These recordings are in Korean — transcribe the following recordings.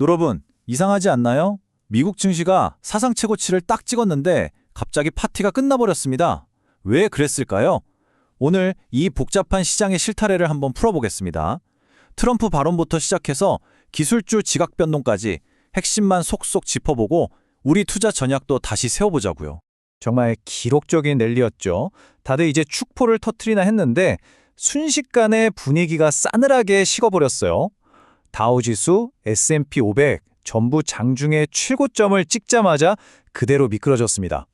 여러분, 이상하지 않나요? 미국 증시가 사상 최고치를 딱 찍었는데 갑자기 파티가 끝나버렸습니다. 왜 그랬을까요? 오늘 이 복잡한 시장의 실타래를 한번 풀어보겠습니다. 트럼프 발언부터 시작해서 기술주 지각 변동까지 핵심만 속속 짚어보고 우리 투자 전략도 다시 세워보자고요. 정말 기록적인 랠리였죠. 다들 이제 축포를 터트리나 했는데 순식간에 분위기가 싸늘하게 식어버렸어요. 다우지수, S&P 500 전부 장중에 최고점을 찍자마자 그대로 미끄러졌습니다.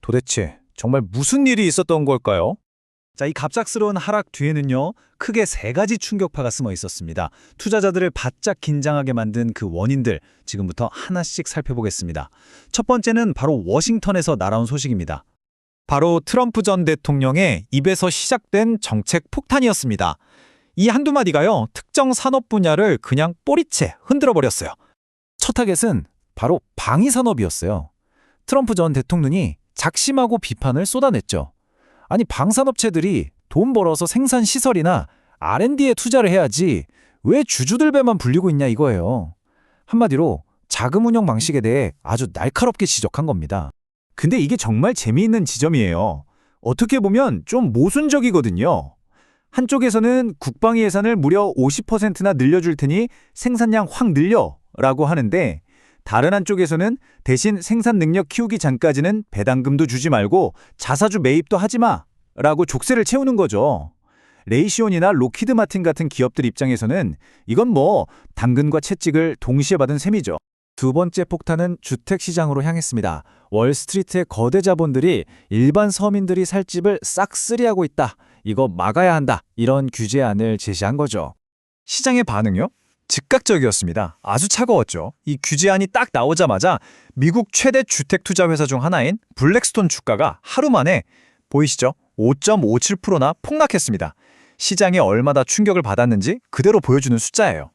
도대체 정말 무슨 일이 있었던 걸까요? 자, 이 갑작스러운 하락 뒤에는요, 크게 세 가지 충격파가 숨어 있었습니다. 투자자들을 바짝 긴장하게 만든 그 원인들, 지금부터 하나씩 살펴보겠습니다. 첫 번째는 바로 워싱턴에서 날아온 소식입니다. 바로 트럼프 전 대통령의 입에서 시작된 정책 폭탄이었습니다. 이 한두 마디가요, 특정 산업 분야를 그냥 꼬리채 흔들어 버렸어요. 첫 타겟은 바로 방위산업이었어요. 트럼프 전 대통령이 작심하고 비판을 쏟아냈죠. 아니, 방산업체들이 돈 벌어서 생산 시설이나 R&D에 투자를 해야지 왜 주주들 배만 불리고 있냐 이거예요. 한마디로 자금 운영 방식에 대해 아주 날카롭게 지적한 겁니다. 근데 이게 정말 재미있는 지점이에요. 어떻게 보면 좀 모순적이거든요. 한쪽에서는 국방 예산을 무려 50%나 늘려줄 테니 생산량 확 늘려 라고 하는데, 다른 한쪽에서는 대신 생산 능력 키우기 전까지는 배당금도 주지 말고 자사주 매입도 하지 마 라고 족쇄를 채우는 거죠. 레이시온이나 로키드 마틴 같은 기업들 입장에서는 이건 뭐 당근과 채찍을 동시에 받은 셈이죠. 두 번째 폭탄은 주택시장으로 향했습니다. 월스트리트의 거대 자본들이 일반 서민들이 살 집을 싹쓸이하고 있다. 이거 막아야 한다. 이런 규제안을 제시한 거죠. 시장의 반응요? 즉각적이었습니다. 아주 차가웠죠. 이 규제안이 딱 나오자마자 미국 최대 주택 투자 회사 중 하나인 블랙스톤 주가가 하루 만에 보이시죠? 5.57%나 폭락했습니다. 시장이 얼마나 충격을 받았는지 그대로 보여주는 숫자예요.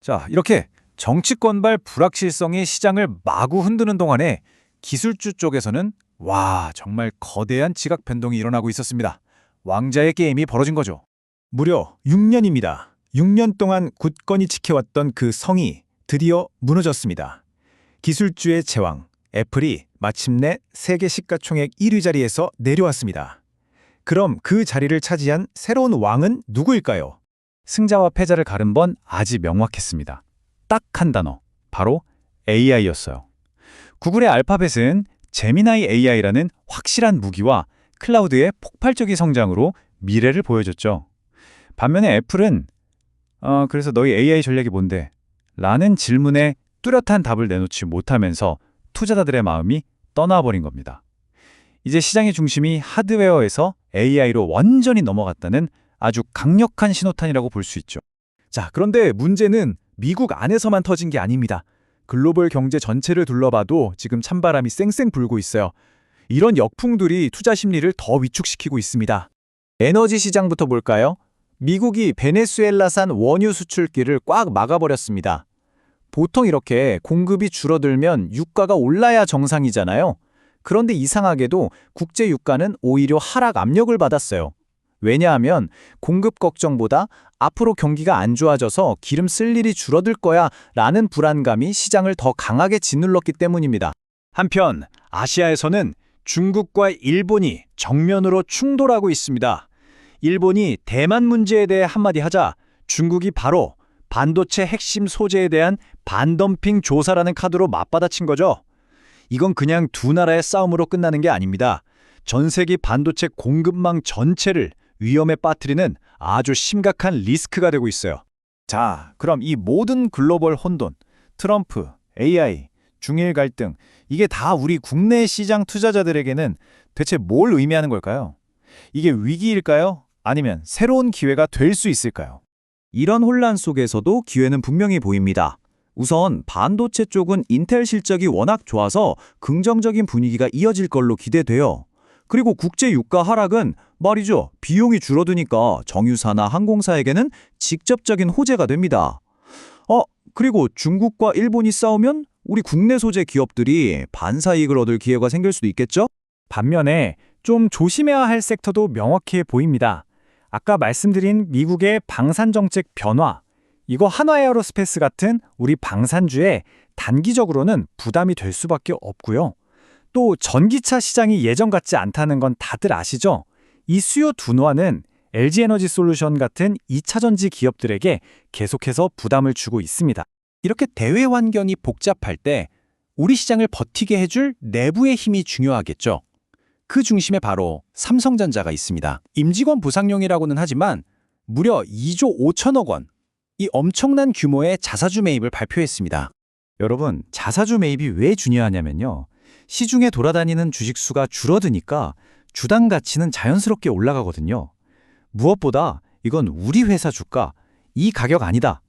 자, 이렇게 정치권발 불확실성이 시장을 마구 흔드는 동안에 기술주 쪽에서는 와, 정말 거대한 지각 변동이 일어나고 있었습니다. 왕자의 게임이 벌어진 거죠. 무려 6년입니다. 6년 동안 굳건히 지켜왔던 그 성이 드디어 무너졌습니다. 기술주의 제왕, 애플이 마침내 세계 시가총액 1위 자리에서 내려왔습니다. 그럼 그 자리를 차지한 새로운 왕은 누구일까요? 승자와 패자를 가른 번 아주 명확했습니다. 딱 한 단어, 바로 AI였어요. 구글의 알파벳은 제미나이 AI라는 확실한 무기와 클라우드의 폭발적인 성장으로 미래를 보여줬죠. 반면에 애플은 그래서 너희 AI 전략이 뭔데? 라는 질문에 뚜렷한 답을 내놓지 못하면서 투자자들의 마음이 떠나버린 겁니다. 이제 시장의 중심이 하드웨어에서 AI로 완전히 넘어갔다는 아주 강력한 신호탄이라고 볼 수 있죠. 자, 그런데 문제는 미국 안에서만 터진 게 아닙니다. 글로벌 경제 전체를 둘러봐도 지금 찬바람이 쌩쌩 불고 있어요. 이런 역풍들이 투자 심리를 더 위축시키고 있습니다. 에너지 시장부터 볼까요? 미국이 베네수엘라산 원유 수출길을 꽉 막아버렸습니다. 보통 이렇게 공급이 줄어들면 유가가 올라야 정상이잖아요. 그런데 이상하게도 국제 유가는 오히려 하락 압력을 받았어요. 왜냐하면 공급 걱정보다 앞으로 경기가 안 좋아져서 기름 쓸 일이 줄어들 거야 라는 불안감이 시장을 더 강하게 짓눌렀기 때문입니다. 한편 아시아에서는 중국과 일본이 정면으로 충돌하고 있습니다. 일본이 대만 문제에 대해 한마디 하자 중국이 바로 반도체 핵심 소재에 대한 반덤핑 조사라는 카드로 맞받아친 거죠. 이건 그냥 두 나라의 싸움으로 끝나는 게 아닙니다. 전 세계 반도체 공급망 전체를 위험에 빠뜨리는 아주 심각한 리스크가 되고 있어요. 자, 그럼 이 모든 글로벌 혼돈, 트럼프, AI, 중일 갈등, 이게 다 우리 국내 시장 투자자들에게는 대체 뭘 의미하는 걸까요? 이게 위기일까요? 아니면 새로운 기회가 될 수 있을까요? 이런 혼란 속에서도 기회는 분명히 보입니다. 우선 반도체 쪽은 인텔 실적이 워낙 좋아서 긍정적인 분위기가 이어질 걸로 기대돼요. 그리고 국제 유가 하락은 말이죠. 비용이 줄어드니까 정유사나 항공사에게는 직접적인 호재가 됩니다. 그리고 중국과 일본이 싸우면 우리 국내 소재 기업들이 반사이익을 얻을 기회가 생길 수도 있겠죠? 반면에 좀 조심해야 할 섹터도 명확해 보입니다. 아까 말씀드린 미국의 방산 정책 변화, 이거 한화에어로스페이스 같은 우리 방산주에 단기적으로는 부담이 될 수밖에 없고요. 또 전기차 시장이 예전 같지 않다는 건 다들 아시죠? 이 수요 둔화는 LG에너지솔루션 같은 2차전지 기업들에게 계속해서 부담을 주고 있습니다. 이렇게 대외 환경이 복잡할 때 우리 시장을 버티게 해줄 내부의 힘이 중요하겠죠. 그 중심에 바로 삼성전자가 있습니다. 임직원 부상용이라고는 하지만 무려 2조 5천억 원, 이 엄청난 규모의 자사주 매입을 발표했습니다. 여러분, 자사주 매입이 왜 중요하냐면요. 시중에 돌아다니는 주식수가 줄어드니까 주당 가치는 자연스럽게 올라가거든요. 무엇보다 이건 우리 회사 주가, 이 가격 아니다.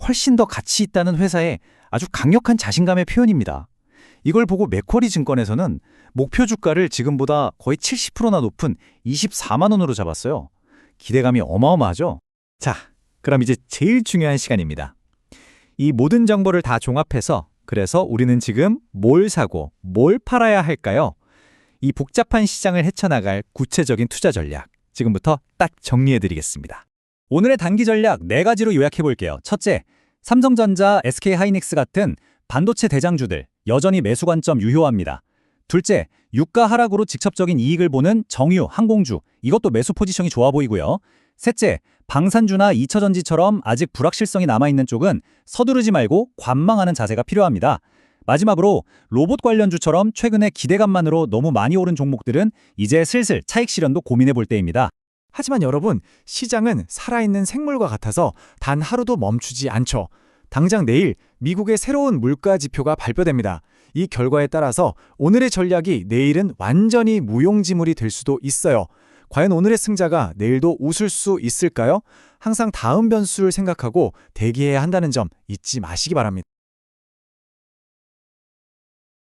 훨씬 더 가치 있다는 회사의 아주 강력한 자신감의 표현입니다. 이걸 보고 맥쿼리 증권에서는 목표 주가를 지금보다 거의 70%나 높은 24만 원으로 잡았어요. 기대감이 어마어마하죠? 자, 그럼 이제 제일 중요한 시간입니다. 이 모든 정보를 다 종합해서 그래서 우리는 지금 뭘 사고 뭘 팔아야 할까요? 이 복잡한 시장을 헤쳐나갈 구체적인 투자 전략, 지금부터 딱 정리해드리겠습니다. 오늘의 단기 전략 4가지로 요약해볼게요. 첫째, 삼성전자, SK하이닉스 같은 반도체 대장주들 여전히 매수 관점 유효합니다. 둘째, 유가 하락으로 직접적인 이익을 보는 정유, 항공주, 이것도 매수 포지션이 좋아 보이고요. 셋째, 방산주나 2차전지처럼 아직 불확실성이 남아있는 쪽은 서두르지 말고 관망하는 자세가 필요합니다. 마지막으로 로봇 관련주처럼 최근에 기대감만으로 너무 많이 오른 종목들은 이제 슬슬 차익 실현도 고민해 볼 때입니다. 하지만 여러분, 시장은 살아있는 생물과 같아서 단 하루도 멈추지 않죠. 당장 내일 미국의 새로운 물가 지표가 발표됩니다. 이 결과에 따라서 오늘의 전략이 내일은 완전히 무용지물이 될 수도 있어요. 과연 오늘의 승자가 내일도 웃을 수 있을까요? 항상 다음 변수를 생각하고 대기해야 한다는 점 잊지 마시기 바랍니다.